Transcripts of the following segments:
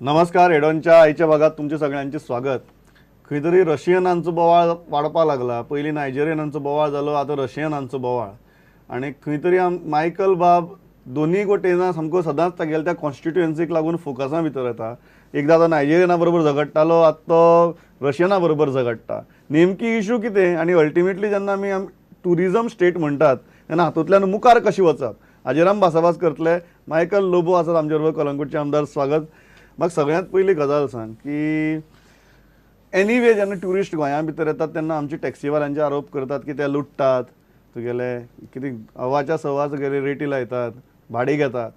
नमस्कार. एडॉनच्या आईच्या भागात तुमचे सगळ्यांचे स्वागत. खंय तरी रशियनांचो बोवाळ वाडपा लागला. पयलीं नायजेरियनांचो बोवाळ जालो, आतां रशियनांचो बोवाळ. आनी खंय तरी मायकल बाब दोनूय वटेन सामको सदांच तागेल्या त्या कॉन्स्टिट्युएन्सीक लागून फोकसा भितर येता. एकदां तो नायजेरियना बरोबर झगडटालो, आतां तो रशियना बरोबर झगडटा. नेमकी इश्यू कितें आनी अल्टिमेटली जेन्ना आमी टुरिजम स्टेट म्हणटात तेन्ना हातूंतल्यान मुखार कशी वचप हाजेर आमी भासाभास करतले. मायकल लोबो आसात आमचे बरोबर, कलंगूटचे आमदार. स्वागत. म्हाका सगळ्यांत पयली गजाल सांग की एनीवे जेन्ना ट्युरिस्ट गोंया भितर येतात तेन्ना आमचे टॅक्सीवाल्यांचे आरोप करतात की ते लुटतात, तुगेले कितें अवाच्या सवा तुगेले रेटी लायतात, भाडी घेतात.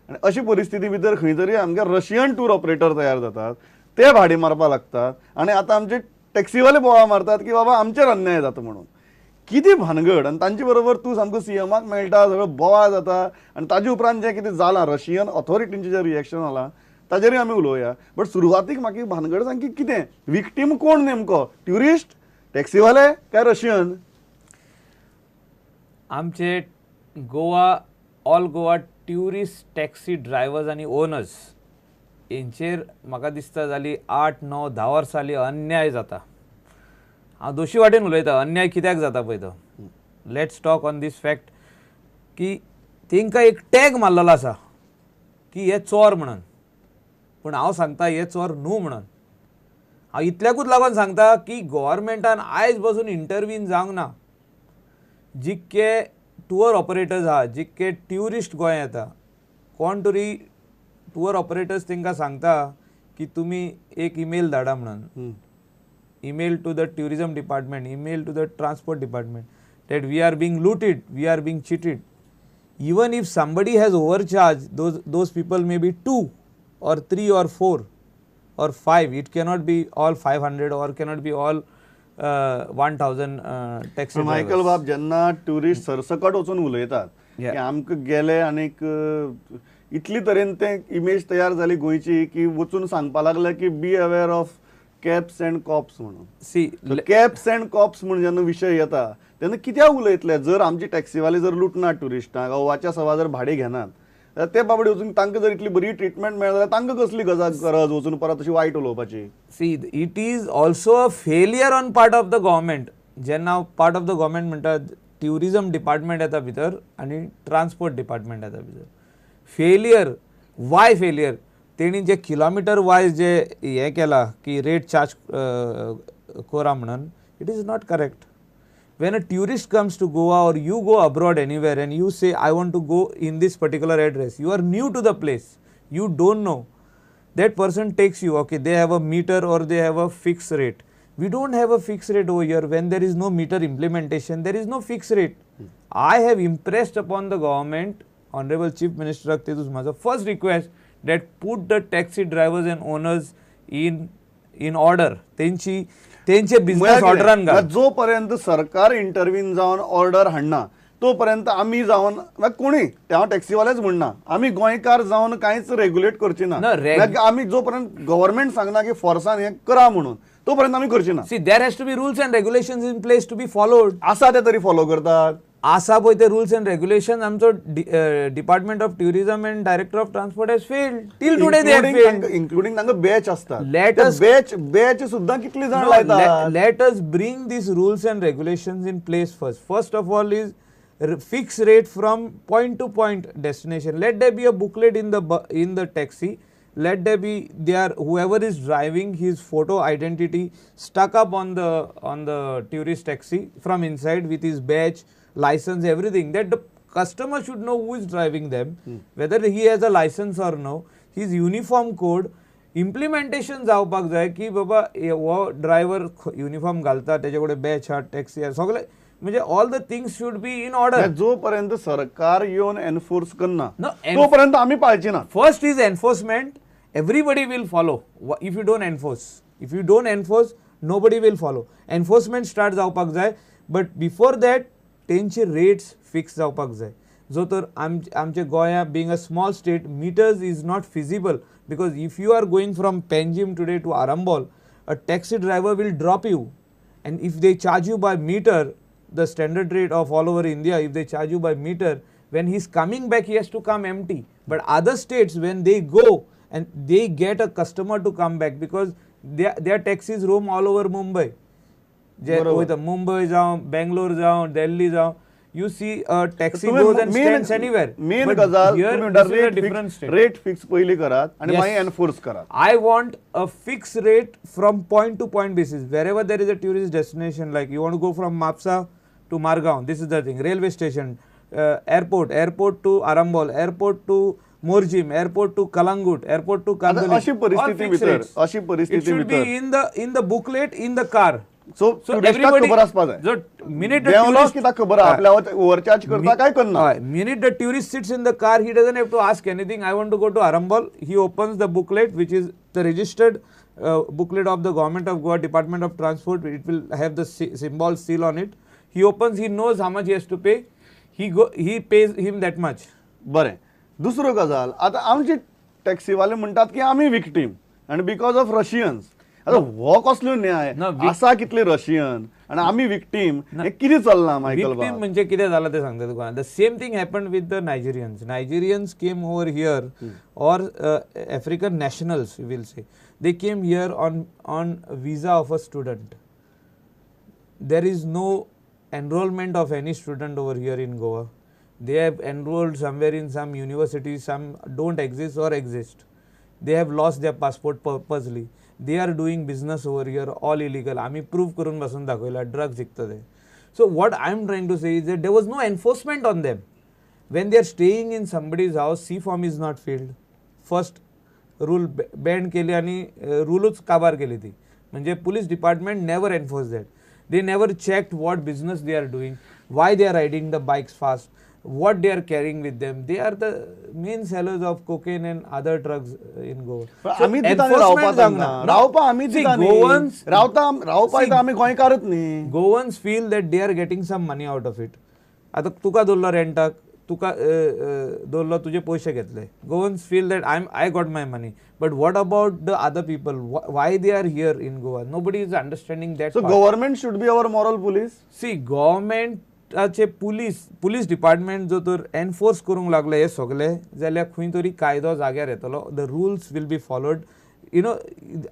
आनी अशी परिस्थिती भितर खंय तरी आमगे रशियन टूर ऑपरेटर तयार जातात, ते भाडी मारपा लागतात. आनी आतां आमचे टॅक्सीवाले बोवाळ मारतात की बाबा आमचेर अन्याय जाता म्हणून. कितें भानगड. आनी तांचे बरोबर तूं सामको सीएमाक मेळटा, सगळो बोवाळ जाता. आनी ताजे उपरांत जें कितें जालां, रशियन ऑथॉरिटींचें जें रिएक्शन जालां ताजेरूय आमी उलोवया. बट सुरवातीक म्हाका भानगड सांग की कितें विक्टीम कोण नेमको, ट्युरिस्ट, टॅक्सीवाले काय रशियन? आमचे Goa all Goa tourist taxi drivers आनी ओनर्स हेंचेर म्हाका दिसता जाली 8-9-10 वर्सांली अन्याय जाता. हांव दोशी वाटेन उलयता. अन्याय कित्याक जाता पळय तो, let's talk on these fact की तांकां एक टॅग मारलेलो आसा की हे चोर म्हणून. पूण हांव सांगता हे चोर न्हू म्हणून. हांव इतल्याकूच लागून सांगता की गव्हर्मेंटान आयज बसून इंटरवीन जावंक ना. जितके टूर ऑपरेटर्स आहा, जितके ट्युरिस्ट गोंय येता, कोण तरी टूर ऑपरेटर्स तांकां सांगता की तुमी एक ईमेल धाडा म्हणून. email to the tourism department, email to the transport department that we are being looted, we are being cheated. Even if somebody has overcharged, those people may be 2 or 3 or 4 or 5. It cannot be all 500 or cannot be all 1000 taxi drivers. Michael बाब जेन्ना tourist सरसकट वचून उलयतात की आमकां गेले आनीक इतली तरेन ते इमेज तयार जाली गोंयची की वचून सांगपा लागले की be aware of caps and cops म्हणून. सी कॅप्स अँड कॉप्स म्हणून जेन्ना विशय येता तेन्ना कित्याक उलयतले? जर आमची टॅक्सीवाले जर लुटनात ट्युरिस्टांक, अवाच्या सवा जर भाडे घेनात, जाल्यार ते बाबडे वचून तांकां जर इतली बरी ट्रिटमेंट मेळ्ळी जाल्यार तांकां कसली गरज वचून परत अशी वायट उलोवपाची? See it is also a failure on part of the government. जेन्ना पार्ट ऑफ द गव्हर्मेंट म्हणटात ट्युरिजम डिपार्टमेंट येता भितर आनी ट्रान्सपोर्ट डिपार्टमेंट येता भितर. फेलियर. वाय फेलियर? तेणी जे किलोमिटर वायज जे हे केला की रेट चार्ज कोरा म्हणून, it is not correct. When a tourist comes to Goa or you go abroad anywhere and you say I want to go in this particular address, you are new to the place, you don't know. That person takes you, okay, they have a meter or they have a fixed rate. We don't have a fixed rate over here. When there is no meter implementation, there is no fixed rate. I have impressed upon the government, Honorable Chief Minister, this is my first request, that put the taxi drivers and owners in order. तेंचे business ऑर्डरान घाल. जोपर्यंत सरकार intervene जावन order हाडना तोपर्यंत आमी जावन कोणी हांव टॅक्सीवालेच म्हणना, आमी गोंयकार जावन कांयच रेग्युलेट करची ना. आमी जोपर्यंत गव्हर्मेंट सांगना की फोर्सान हे करा म्हणून तोपर्यंत आमी करची ना. See there has to be rules and regulations in place to be followed. आसा ते तरी फॉलो करतात. आसा पळय ते रूल्स अँड रेग्युलेशन आमचो department of tourism and director of transport has failed till today. They have failed, including तांकां batch आसता. बॅच सुद्दां कितली जाण लायतात. Let us bring these rules and regulations in place first. First of all is fixed rate from point to point destination. Let there be a booklet in the taxi. Let there be whoever is driving, his photo identity stuck up on the tourist taxi from inside with his badge, license, everything, that the customer should know who is driving them, whether he has a license or no, his uniform code. Implementation जावपाक जाय की बाबा हो driver uniform घालता, तेजे कडेन batch आहा, taxi आहा, सगळे म्हणजे all the things should be in order. जोपर्यंत सरकार येवन एनफोर्स करना तोपर्यंत आमी पाळची ना. First is enforcement. Everybody will follow. If you don't enforce nobody will follow. Enforcement start जावपाक जाय, बट बिफोर दॅट तेंचे रेट्स फिक्स जावपाक जाय. जो तर आमचे गोंया being a small state, metres is not feasible. Because if you are going from Panjim today to Arambol, a taxi driver will drop you, and if they charge you by meter, the standard rate of all over India, if they charge you by meter, when he's coming back he has to come empty. But other states, when they go and they get a customer to come back because their taxis roam all over Mumbai. बरोबर. मुंबई जाओ, बेंगलोर जाओ, दिल्ली जाओ, you see a taxi goes and stands anywhere. Main But गजाल here तुम्ही this is a different state. Rate fix पहिली करात आणि Yes. मागीर enforce Karat. I want a fixed rate from point to point basis. Wherever there is a tourist destination, like you want to go from Mapsa to Margaon, this is the thing. Railway station, airport to Arambol, airport to Morjim, airport to Calangute, airport to आता Kandoli. अशी All परिस्थिती fixed भितर rates. अशी It परिस्थिती should be भितर in the booklet in the car. So So टुरिस्टाक everybody, खबर आसपा जाय. जो minute the देंवलो tourist, कित्याक खबर आहा, आपल्या ओव्हरचार्ज करता काय करना. minute the tourist sits in the car, he doesn't have to ask anything. I want to go to Arambol. He opens the booklet, which is the registered booklet of the Government of Goa, Department of Transport. It will have the symbol seal on it. He opens, he knows how much he has to pay. He pays him that much. बरें. दुसरो गजाल, आता आमचे टॅक्सीवाले म्हणटात की आमी victim आणि because of Russians. आता हो कसलो न्याय आसा कितले रशियन आणि आमी विक्टीम हे कितें चलना मायकल Victim बाब. म्हणजे कितें जालां तें सांगता तुका. The same thing happened with the Nigerians. Nigerians came over here, or African nationals, we will say. They came here on visa of a student. There is no enrollment of any student over here in Goa. They have enrolled somewhere in some university, some don't exist or exist. They have lost their passport purposely. They are doing business over here, all illegal. आम्ही prove करून बसून दाखवला drugs विकता ते. So what I am trying to say is that there was no enforcement on them. When they are staying in somebody's house, C form is not filled. First rule banned केली आणि रूलच काबार केली ती. म्हणजे police department never enforced that. They never checked what business they are doing, why they are riding the bikes fast, what they are carrying with them. They are the main sellers of cocaine and other drugs in Goa. आमी दितानी रावपा आमी दितानी. Goans रावपा इथं आमी गोंयकारच न्ही. Goans feel that they are getting some money out of it. आता तुका दोल्लो रेंटाक, तुका दोल्लो तुझे पैसे घेतले. Goans feel that I got my money. But what about the other people? Why they are here in Goa? Nobody is understanding that. So part. government should be our moral police. See, government चे police department जो तर enforce करूंक लागले हे सगळे जाल्यार खंय तरी कायदो जाग्यार येतलो. The rules will be followed.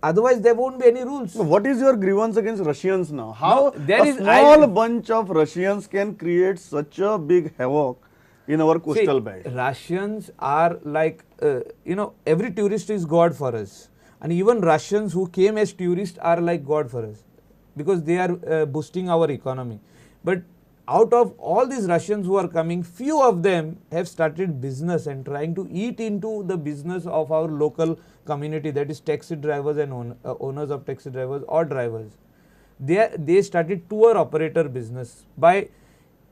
Otherwise there won't be any rules. What is your grievance against Russians now? How there a is- small bunch of Russians can create such a big havoc in our coastal belt? Russians are like, every tourist is God for us. And even Russians who came as tourists are like God for us. Because they are boosting our economy. But out of all these Russians who are coming, few of them have started business and trying to eat into the business of our local community, that is taxi drivers and owners of taxi drivers or drivers. They started tour operator business by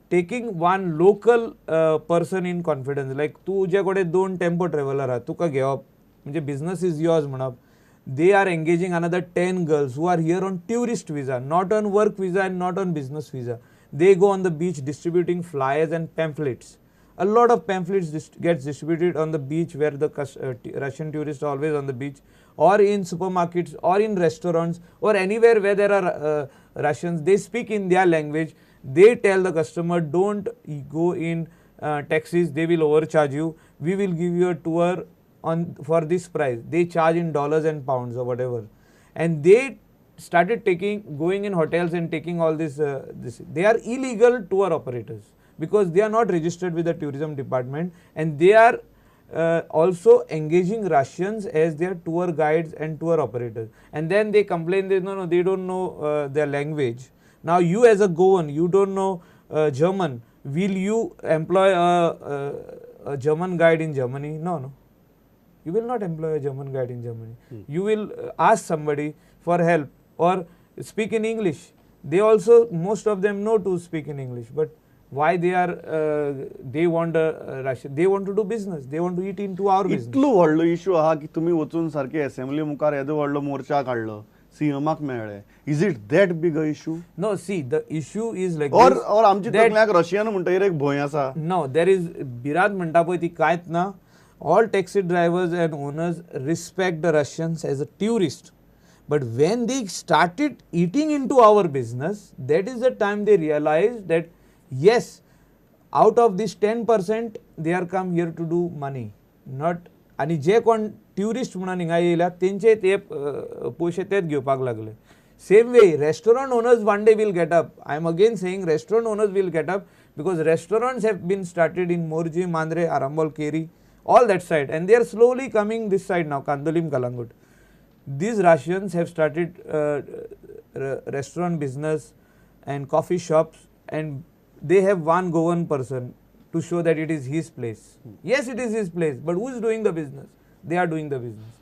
taking one local person in confidence. Like तुझ्याकडे 2 tempo traveller आहात, तुका घेवप म्हणजे business is yours म्हणप. They are engaging another 10 girls who are here on tourist visa, not on work visa and not on business visa. They go on the beach distributing flyers and pamphlets. A lot of pamphlets gets distributed on the beach where the Russian tourists are always on the beach, or in supermarkets, or in restaurants, or anywhere where there are Russians. They speak in their language. They tell the customer, don't go in taxis, they will overcharge you. We will give you a tour for this price. They charge in dollars and pounds or whatever. And they started going in hotels and taking all this. They are illegal tour operators because they are not registered with the tourism department, and they are also engaging Russians as their tour guides and tour operators. And then they complain that no, they don't know their language. Now you as a Goan, you don't know German. Will you employ a German guide in Germany? No. You will not employ a German guide in Germany. You will ask somebody for help or speak in English. They also, most of them know to speak in English, but why they want Russia? They want to do business. They want to eat into our business. इतलो व्हडलो issue आहा की तुम्ही वचून सारखे assembly मुखार येदो व्हडलो मोर्चा काढलो, सीएमाक मेळ्ळे. Is it that big a issue? No, see, the issue is like or this, or आमची तकल्याक रशियन म्हणटकीर एक भंय आसा. No, there is बिराद म्हणटा पळय ती कांयच ना. All taxi drivers and owners respect the Russians as a tourist. But when they started eating into our business, that is the time they realized that yes, out of this 10%, they are come here to do money. Not, आणि जे कोण tourist म्हणून हिंगा येयल्या तेंचे ते पयशे तेच घेवपाक लागले. Same way restaurant owners one day will get up. I am again saying restaurant owners will get up because restaurants have been started in Morji, Mandre, Arambol, Keri, all that side, and they are slowly coming this side now, Kandolim, Calangute. These Russians have started restaurant business and coffee shops, and they have one Goan person to show that it is his place. Yes, it is his place, but who is doing the business? They are doing the business.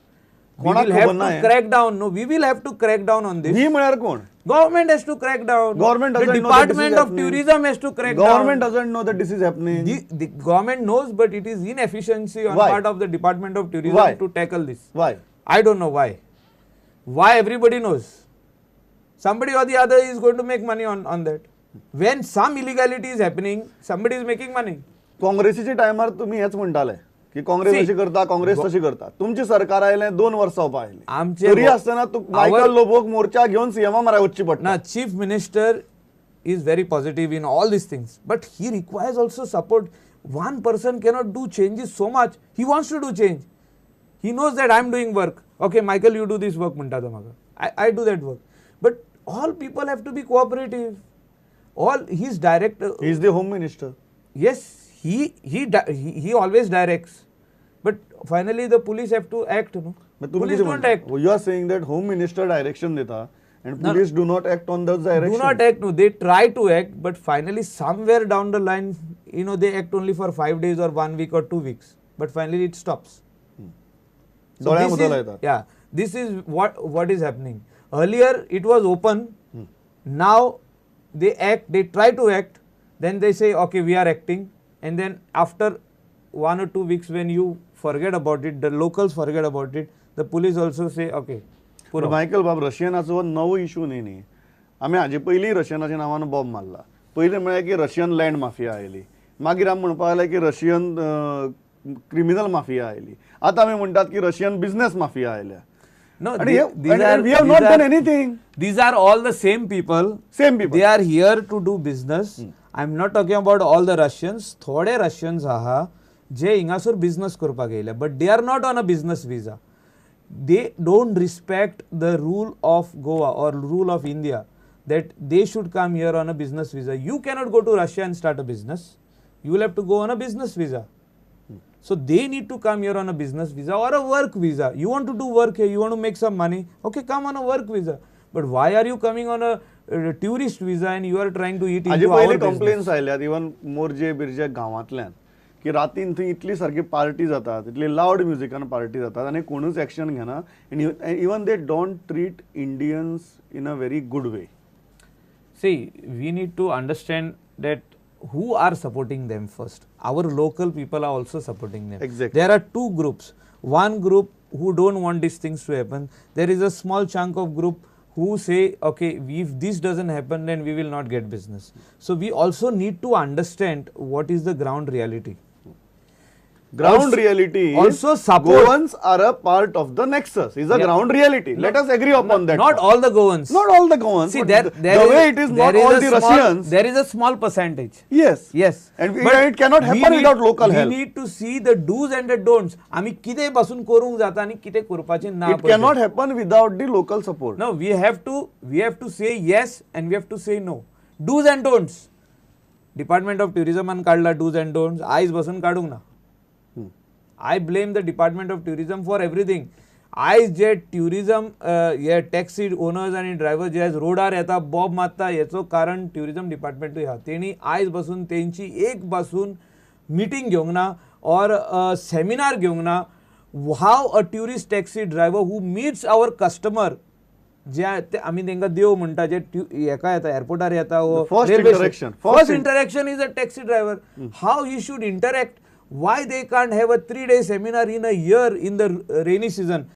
We will have to crack down. No, we will have to crack down on this. ही म्हळ्यार कोण? Government has to crack down. Government the doesn't know that this is Department of happening. Tourism has to crack Government down. doesn't know that this is happening. The government knows, but it is inefficiency on Why? part of the Department of Tourism Why? to tackle this. Why? I don't know why. Why everybody knows. Somebody or the other is going to make money on that. When some illegality is happening, somebody is making money. काँग्रेसीच्या टायमार तुम्ही हेच म्हणटाले की Congress See, अशी करता, काँग्रेस तशी करता. तुमची सरकार आयले 2 वर्सां आयली. आमचे तरी आसतना मायकल लोबोक मोर्चा घेऊन सीएमा मारा वचची पडटा. Now, Chief Minister is very positive in all these things, but he requires also support. One person cannot do changes so much. He wants to do change. He knows that I am doing work. Okay, Michael, you do this work, म्हणटा तो म्हाका. I do that work. But all people have to be cooperative. All his director. He is the home minister. Yes, he always directs, but finally the police have to act. No, But तुम्ही police किती don't म्हणता? act. You are saying that home minister direction देता and police do not act on those Do directions. not act. No, they try to act, but finally somewhere down the line, they act only for 5 days or 1 week or 2 weeks, but finally it stops. So डोळ्यामध्ये लायतात. yeah, this is what is happening. Earlier it was open. Now they act. They try to act. Then they say, okay, we are acting. And then after 1 or 2 weeks, when you forget about it, the locals forget about it, the police also say, okay. पण Michael बाब रशियनाचो नवो issue न्ही. आमी हाजे पयलीं रशियनाच्या नांवान bomb मारला. पयलीं म्हळ्यार की रशियन लँड माफिया आयली. मागीर आमी म्हणपाक लागले की रशियन क्रिमिनल माफिया आयली. आतां आमी म्हणटात की रशियन बिझनेस माफिया आयल्या. No, we have not done anything. These are all the same people. Same people. They are here to do business. I'm not talking about all the Russians. थोडे Russians आहा जे हिंगासर business करपाक येयले, but they are not on a business visa. They don't respect the rule of Goa or rule of India that they should come here on a business visa. You cannot go to Russia and start a business. You will have to go on a business visa. So they need to come here on a business visa or a work visa. You want to do work here, you want to make some money, okay, come on a work visa. But why are you coming on a tourist visa and you are trying to eat into our business? Complaints आयल्यात even Morjim Birje गांवांतल्यान की रातीन थंय इतली सारकी party जातात, इतली loud म्युजिकान party जातात आनी कोणूच एक्शन घेना. Even they don't treat Indians in a very good way. See, we need to understand that who are supporting them first. Our local people are also supporting them. Exactly. There are 2 groups. One group who don't want these things to happen. There is a small chunk of group who say, okay, if this doesn't happen, then we will not get business. So we also need to understand what is the ground reality. Ground reality is also support. Goans are a part of the nexus. Is a ground reality. Let us agree upon that. Not all the Goans. Not all the Goans. See, but the way it is not all the Russians. There is a small percentage. Yes. Yes. And it cannot happen without local help. We need to see the do's and the don'ts. आम्ही किते पासून करूंक जाता आणि किते करपाचे ना. It cannot happen without the local support. No, we have to say yes and we have to say no. Do's and don'ts. Department of Tourism an काढला do's and don'ts. आयज बसून काढूंक ना. I blame the Department of Tourism for everything. आयज जे tourism हे taxi owners आणि driver जे रोडार येता Bob मारता हेचो कारण ट्युरिझम डिपार्टमेंटूय आहा. तेणी आयज बसून तेंची एक पासून मिटींग घेवंक ना और सेमिनार घेवंक ना. How a tourist taxi driver who meets our customer जे आमी तांकां देव म्हणटा जे हेका येता एअरपोर्टार येता first interaction is a taxi driver. How he should interact. Why they can't have a 3-day seminar in a year in the rainy season?